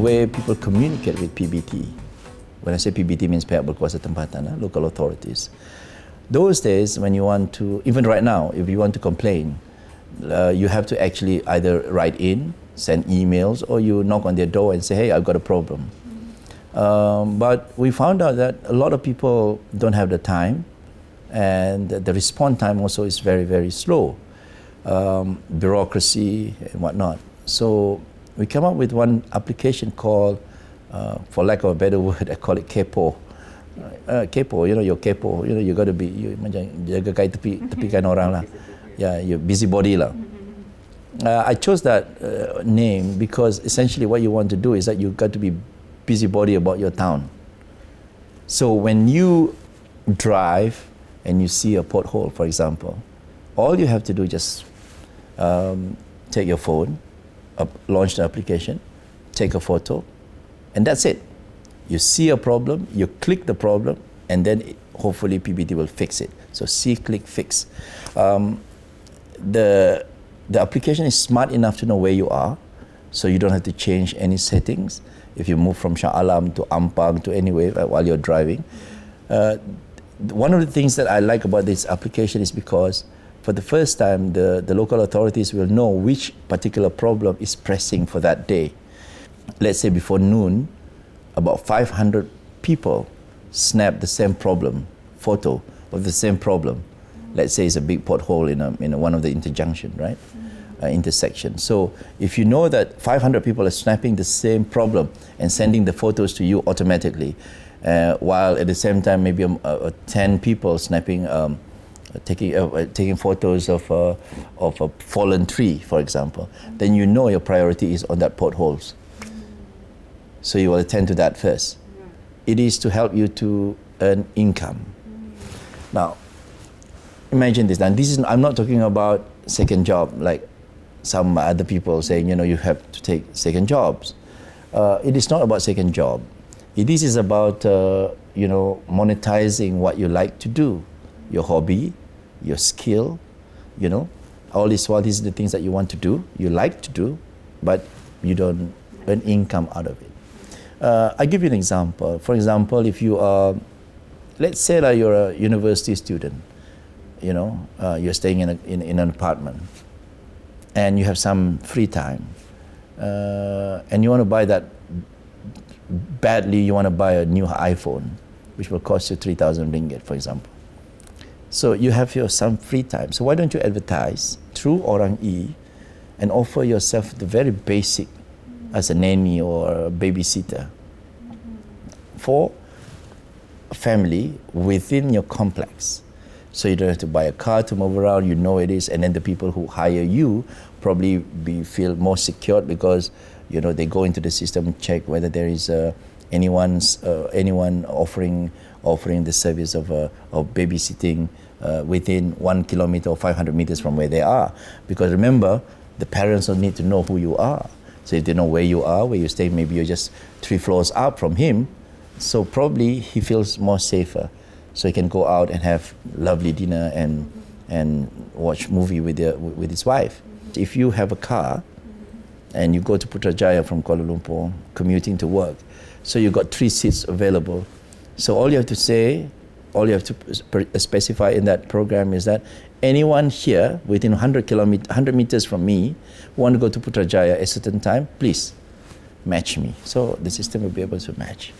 way people communicate with PBT. When I say PBT means Pihak Berkuasa Tempatan, local authorities. Those days when you want to, even right now, if you want to complain, you have to actually either write in, send emails, or you knock on their door and say, hey, I've got a problem. But we found out that a lot of people don't have the time, and the response time also is very, very slow. Bureaucracy and whatnot. So we came up with one application called, for lack of a better word, I call it Kepoh. Kepoh, your Kepoh, you got to be, macam jaga kai tepikan orang lah. Yeah, you're busybody lah. I chose that name because essentially what you want to do is that you got to be busybody about your town. So when you drive and you see a pothole, for example, all you have to do is just take your phone, launch the application, take a photo, and that's it. You see a problem, you click the problem, and then hopefully PBT will fix it. So see, click, fix. The application is smart enough to know where you are, so you don't have to change any settings. If you move from Shah Alam to Ampang to anywhere while you're driving. One of the things that I like about this application is because for the first time, the local authorities will know which particular problem is pressing for that day. Let's say before noon, about 500 people snap the same problem, photo of the same problem. Let's say it's a big pothole in one of the interjunction, right? Intersection. So if you know that 500 people are snapping the same problem and sending the photos to you automatically, while at the same time maybe 10 people snapping, taking photos of a fallen tree, for example, then you know your priority is on that potholes. So you will attend to that first. It is to help you to earn income. Now, imagine this. Now, I'm not talking about second job like some other people saying, you have to take second jobs. It is not about second job. It is about, monetizing what you like to do, your hobby, your skill, all these are the things that you want to do, you like to do, but you don't earn income out of it. I'll give you an example. For example, if you are, let's say that you're a university student, you're staying in an apartment, and you have some free time, and you want to buy that badly, you want to buy a new iPhone, which will cost you 3,000 ringgit, for example. So you have some free time. So why don't you advertise through Orang E and offer yourself the very basic as a nanny or a babysitter for a family within your complex. So you don't have to buy a car to move around, you know it is, and then the people who hire you probably feel more secured because they go into the system and check whether there is anyone offering the service of babysitting within 1 kilometer or 500 meters from where they are. Because remember, the parents will need to know who you are. So if they know where you are, where you stay, maybe you're just 3 floors up from him, so probably he feels more safer. So he can go out and have lovely dinner and watch movie with his wife. If you have a car and you go to Putrajaya from Kuala Lumpur, commuting to work, so you've got 3 seats available. So all you have to specify in that program is that anyone here within 100 meters from me who want to go to Putrajaya at a certain time, please match me. So the system will be able to match.